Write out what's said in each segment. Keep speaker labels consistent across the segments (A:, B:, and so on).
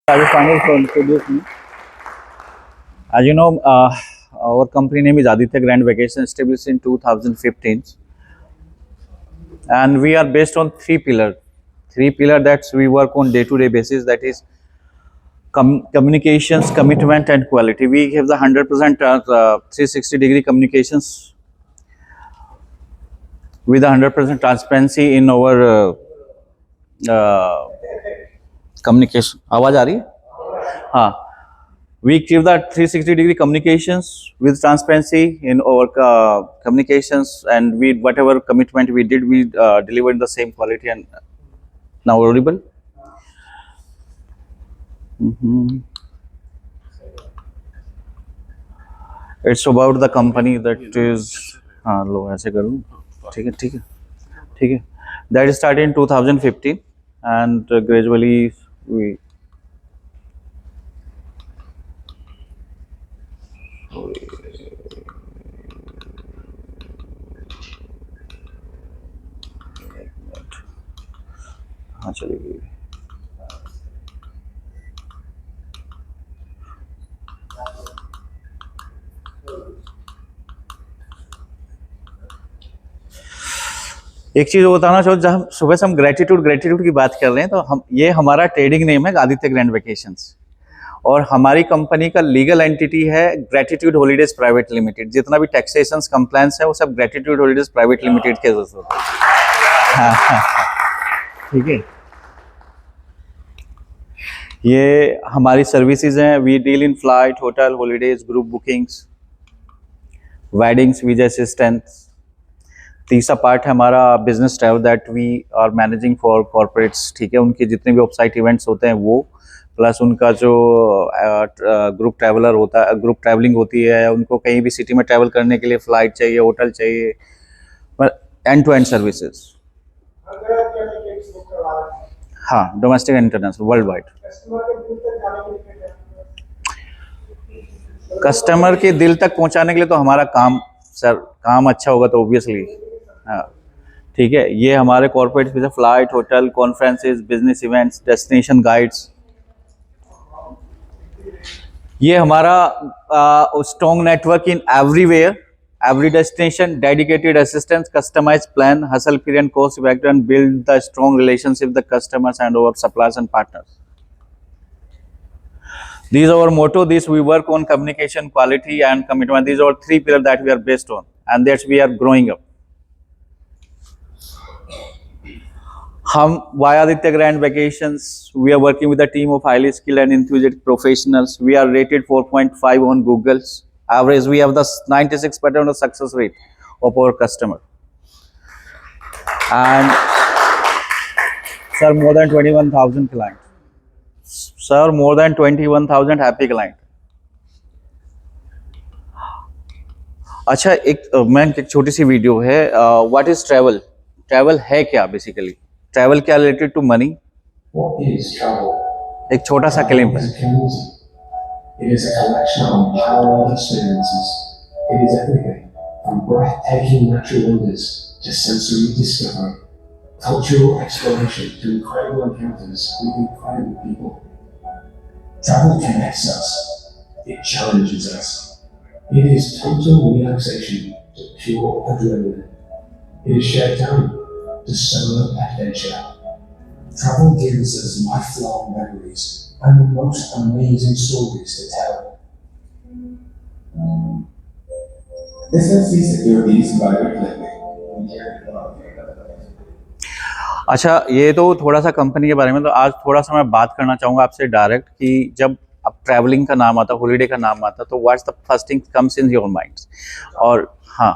A: I will finally introduce me. As you know, our company name is Aditya Grand Vacation, established in 2015, and we are based on three pillars. Three pillar that we work on day-to-day basis. That is communications, commitment, and quality. We have the 100% 360-degree communications with 100% transparency in our communication. आवाज आ रही है? हाँ. We keep that 360-degree communications with transparency in our communications, and we whatever commitment we did, we delivered the same quality. And now audible. It's about the company that is. हाँ लो ऐसे करूँ. ठीक है ठीक है ठीक है. That started in 2015, and gradually we. हाँ चलिए. एक चीज बताना चाहूँ, जब हम सुबह से हम ग्रेटिट्यूड की बात कर रहे हैं, तो हम ये हमारा ट्रेडिंग नेम है आदित्य ग्रैंड वेकेशंस, और हमारी कंपनी का लीगल एंटिटी है ग्रेटिट्यूड हॉलीडेज प्राइवेट लिमिटेड. जितना भी टैक्सेशन कंप्लायंस है वो सब ग्रेटिट्यूड हॉलीडेज प्राइवेट लिमिटेड के जरूरत होता है. ठीक है. ये हमारी सर्विसेज हैं. We deal in flight, hotel, holidays, group bookings, weddings, visa assistance. तीसरा पार्ट है हमारा business travel that we are managing for corporates. ठीक है. उनके जितने भी ऑफसाइट इवेंट्स होते हैं वो, प्लस उनका जो ग्रुप ट्रैवलर होता है, ग्रुप ट्रैवलिंग होती है, उनको कहीं भी सिटी में ट्रैवल करने के लिए फ्लाइट चाहिए, होटल चाहिए, एंड टू एंड सर्विसेज. हाँ, domestic and international, world wide. Customer के दिल तक पहुंचाने के लिए तो हमारा काम, सर काम अच्छा होगा तो ऑब्वियसली. हाँ ठीक है. ये हमारे कॉर्पोरेट में flight, hotel, conferences, business events, destination guides. ये हमारा strong network in everywhere, every destination, dedicated assistance, customized plan, hustle free and cost effective, and build the strong relationship with the customers and our suppliers and partners. These are our motto. This we work on communication, quality, and commitment. These are three pillars that we are based on, and that's we are growing up. हम via Aditya Grand Vacations, we are working with a team of highly skilled and enthusiastic professionals. We are rated 4.5 on Google's average. We have the 96% of success rate of our customer, and sir, more than 21,000 clients. Sir, more than 21,000 happy client. अच्छा, मैं एक छोटी सी video है. What is travel? Travel है क्या basically? Travel क्या related to money? एक छोटा सा क्लिप है.
B: It is a collection of unparalleled experiences. It is everything from breathtaking natural wonders to sensory discovery, cultural exploration to incredible encounters with incredible people. Travel connects us. It challenges us. It is total relaxation to pure adrenaline. It is shared time to summer adventure. Travel gives us lifelong memories and the most amazing stories to tell. This is securities by
A: अच्छा, ये तो थोड़ा सा company के बारे में. तो आज थोड़ा सा मैं बात करना चाहूँगा आपसे डायरेक्ट कि जब अब ट्रैवलिंग का नाम आता, हॉलीडे का नाम आता, तो what's the first thing comes in your mind? और हाँ,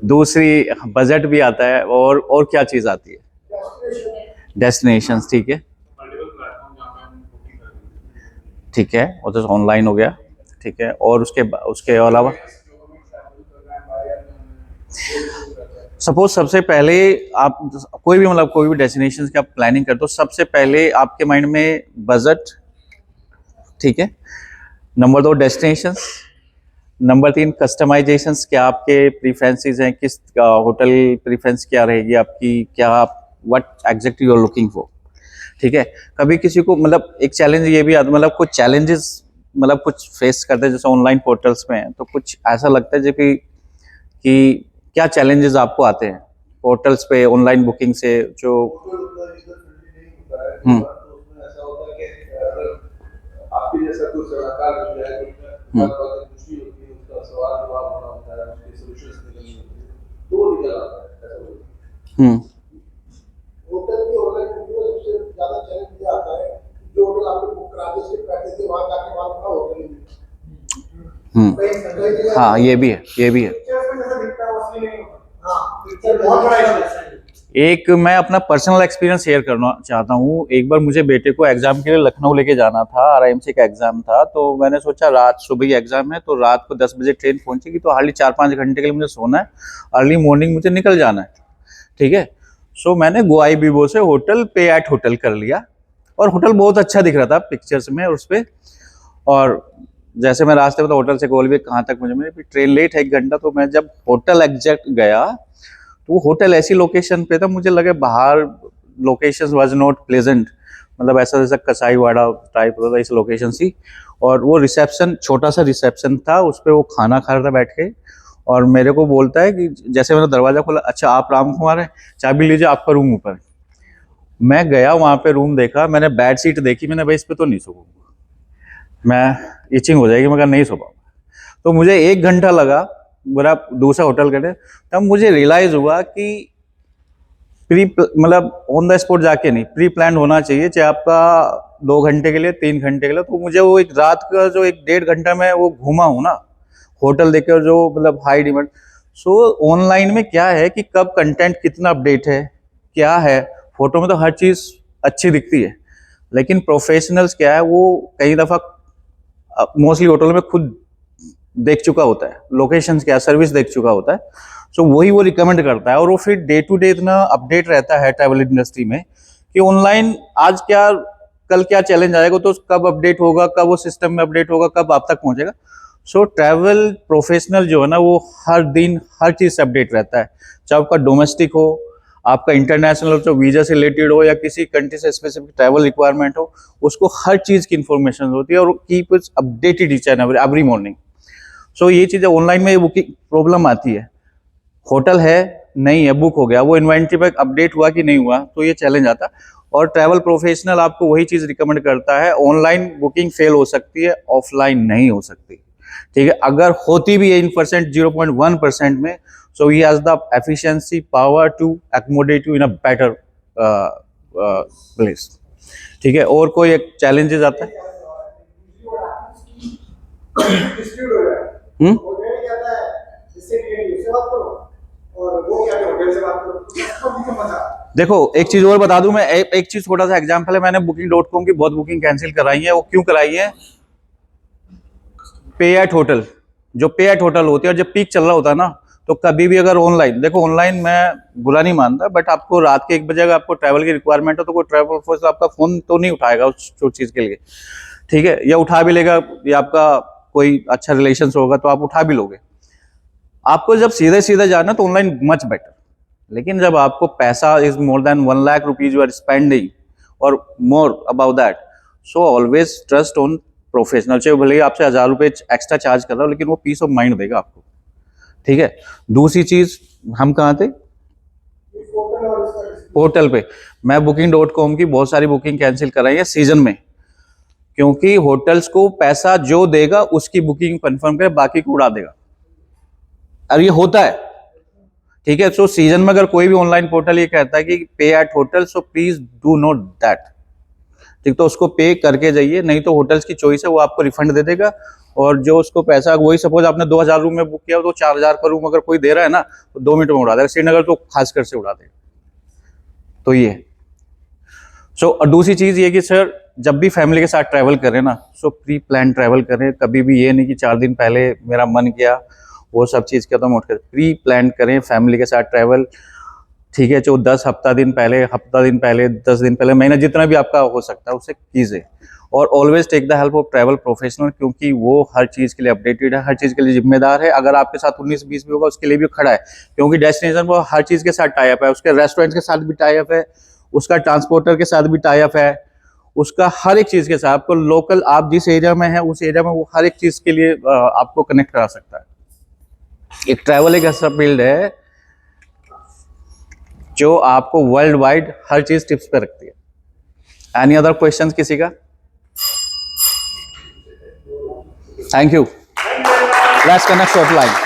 A: दूसरी बजट भी आता है, और क्या चीज़ आती है? डेस्टिनेशंस. ठीक है ठीक है. और तो ऑनलाइन हो गया. ठीक है. और उसके अलावा सपोज सबसे पहले आप कोई भी डेस्टिनेशन की आप प्लानिंग करते हो, सबसे पहले आपके माइंड में बजट. ठीक है. Number 2 destinations. Number 3 customisations. क्या आपके प्रीफरेंसेस हैं? किस होटल प्रीफरेंस क्या रहेगी आपकी? क्या आप what exactly you are looking for? ठीक है। कभी किसी को मतलब एक चैलेंज ये भी आता, मतलब कुछ चैलेंजेस मतलब कुछ फेस करते हैं जैसे ऑनलाइन पोर्टल्स में है, तो कुछ ऐसा लगता है जो कि क्या चैलेंजेस आपको आते हैं पोर्टल्स पे ऑनलाइन बुकिंग से जो हम्म
C: आपके जैसा कोई सलाहकार मिल जाए तो उसमें बात बात पूछनी होती है, उसका सवाल जवाब होना होता है, उसकी सॉल्यूशंस निकलनी होती है, तो वो निकल आता है ऐसा बोलते हैं।
A: हम्म
D: होटल की ऑनलाइन बुकिंग में सबसे ज्यादा चैलेंज ये आता है कि जो होटल आपने बुक करा दिया उसके पैसे थे वहां जाके वहां का होटल नहीं मिलता। कई जगह
A: हाँ ये भी है
D: पिक्चर्स में जैसा दिखता है वो असली नहीं होता। हाँ, पिक्चर बहुत बड़ा इशू है।
A: एक मैं अपना पर्सनल एक्सपीरियंस शेयर करना चाहता हूँ। एक बार मुझे बेटे को एग्जाम के लिए लखनऊ लेके जाना था, आरआईएमसी का एग्जाम था, तो मैंने सोचा रात सुबह ही एग्जाम है तो रात को 10 बजे ट्रेन पहुंचेगी तो हार्डली 4-5 घंटे के लिए मुझे सोना है, अर्ली मॉर्निंग मुझे निकल जाना है, ठीक है। सो मैंने गोआई बीबो से होटल पे एट होटल कर लिया और होटल बहुत अच्छा दिख रहा था पिक्चर्स में उस पर। और जैसे मैं रास्ते में तो होटल से गोलवे कहाँ तक मुझे, मेरी ट्रेन लेट है 1 घंटा, तो मैं जब होटल एग्जैक्ट गया तो वो होटल ऐसी लोकेशन पे था मुझे लगे बाहर लोकेशन वाज नॉट प्लेजेंट, मतलब ऐसा जैसा कसाईवाड़ा टाइप होता था इस लोकेशन सी। और वो रिसेप्शन छोटा सा रिसेप्शन था, उस पर वो खाना खा रहा था बैठ के और मेरे को बोलता है कि जैसे मैंने दरवाजा खोला, अच्छा आप राम कुमार हैं, चाबी लीजिए आपका रूम ऊपर। मैं गया वहां पे रूम देखा, मैंने बेड शीट देखी, मैंने भाई इस पे तो नहीं सोऊंगा, मैं इचिंग हो जाएगी, मगर नहीं सो पाऊंगा। तो मुझे 1 घंटा लगा मेरा दूसरा होटल करने, तब मुझे रियलाइज हुआ कि मतलब ऑन द स्पॉट जाके नहीं, प्री प्लान होना चाहिए, चाहे आपका 2 घंटे के लिए 3 घंटे के लिए। तो मुझे वो एक रात का जो 1-1.5 घंटा मैं वो घूमा हूँ ना होटल देखकर, जो मतलब हाई डिमांड। सो ऑनलाइन में क्या है कि कब कंटेंट कितना अपडेट है क्या है, फोटो में तो हर चीज अच्छी दिखती है, लेकिन प्रोफेशनल्स क्या है वो कई दफा मोस्टली होटल में खुद देख चुका होता है, लोकेशंस क्या सर्विस देख चुका होता है, सो वही वो रिकमेंड करता है। और वो फिर डे टू डे इतना अपडेट रहता है ट्रैवल इंडस्ट्री में कि ऑनलाइन आज क्या कल क्या चैलेंज आएगा, तो कब अपडेट होगा, कब वो सिस्टम में अपडेट होगा, कब आप तक पहुंचेगा। सो ट्रैवल प्रोफेशनल जो है ना वो हर दिन हर चीज से अपडेट रहता है, चाहे आपका डोमेस्टिक हो, आपका इंटरनेशनल जो वीजा से रिलेटेड हो, या किसी कंट्री से स्पेसिफिक ट्रैवल रिक्वायरमेंट हो, उसको हर चीज की इंफॉर्मेशन होती है और keep it updated each and every morning. So ये चीजें ऑनलाइन में बुकिंग प्रॉब्लम आती है, होटल है नहीं है बुक हो गया, वो इन्वेंट्री पे अपडेट हुआ कि नहीं हुआ, तो ये चैलेंज आता। और ट्रैवल प्रोफेशनल आपको वही चीज रिकमेंड करता है, ऑनलाइन बुकिंग फेल हो सकती है, ऑफलाइन नहीं हो सकती, ठीक है। अगर होती भी है इन परसेंट 0.1% में, so he has the efficiency power to accommodate you in a better place, ठीक है। और कोई एक चैलेंजेस आता है
D: डिस्प्यूट हो जाए होटल कहता है इससे क्लियरली उससे बात करो और वो कहते हैं होटल से बात करो, तो मजा।
A: देखो एक चीज और बता दूं मैं, एक चीज छोटा सा एग्जांपल है, मैंने booking.com की बहुत बुकिंग कैंसिल कराई है। वो क्यों कराई है? पे एट होटल, जो पे एट होटल होती है और जब पीक चल रहा होता है ना, तो कभी भी अगर ऑनलाइन देखो, ऑनलाइन मैं बुरा नहीं मानता, बट आपको रात के 1 बजे अगर आपको ट्रैवल की रिक्वायरमेंट हो तो कोई ट्रैवल फोर्स आपका फोन तो नहीं उठाएगा उस चीज के लिए, ठीक है, या उठा भी लेगा, या आपका कोई अच्छा रिलेशन होगा तो आप उठा भी लोगे। आपको जब सीधे सीधे जाना तो ऑनलाइन मच बेटर, लेकिन जब आपको पैसा is more than 1 lakh rupees you are spending और more about that, so always trust on professional. चाहे भले ही आपसे 1000 रुपए एक्स्ट्रा चार्ज कर रहा हो, लेकिन वो पीस ऑफ माइंड देगा आपको, ठीक है। दूसरी चीज, हम कहाँ थे? होटल पे। मैं booking.com की बहुत सारी बुकिंग कैंसिल कराई है सीजन में, क्योंकि होटल्स को पैसा जो देगा उसकी बुकिंग कंफर्म करे, बाकी को उड़ा देगा, और ये होता है, ठीक है। सो सीजन में अगर कोई भी ऑनलाइन पोर्टल ये कहता है कि पे eight hotel, so please do not that, ठीक, तो उसको पे करके जाइए, नहीं तो होटल्स की चॉइस है, वो आपको रिफंड दे देगा। और जो उसको पैसा, वही सपोज आपने 2000 रूम में बुक किया तो 4000 का रूम अगर कोई दे रहा है ना, तो 2 मिनट में उड़ा देगा, श्रीनगर तो खासकर से उड़ा देगा। तो ये और दूसरी चीज ये कि सर जब भी फैमिली के साथ ट्रैवल करें ना, सो प्री प्लान ट्रैवल करें, कभी भी ये नहीं कि 4 दिन पहले मेरा मन किया वो सब चीज खत्म उठ कर, प्री प्लान करें फैमिली के साथ ट्रैवल, ठीक है। जो 10 हफ्ता दिन पहले 10 दिन पहले, महीना जितना भी आपका हो सकता है उसे कीजिए। और always take the help of travel professional, क्योंकि वो हर चीज के लिए अपडेटेड है, हर चीज के लिए जिम्मेदार है। अगर आपके साथ 19-20 भी होगा उसके लिए भी खड़ा है, क्योंकि डेस्टिनेशन वो हर चीज के साथ टाई अप है, उसके रेस्टोरेंट के साथ भी टाई अप है, उसका ट्रांसपोर्टर के साथ भी टाई अप है, उसका हर एक चीज़ के साथ आपको लोकल, आप जिस एरिया में है उस एरिया में वो हर एक चीज़ के लिए आपको कनेक्ट करा सकता है। एक ट्रैवल एक ऐसा फील्ड है जो आपको वर्ल्ड वाइड हर चीज़ टिप्स पे रखती है। एनी अदर क्वेश्चंस किसी का? Thank you. Let's connect offline.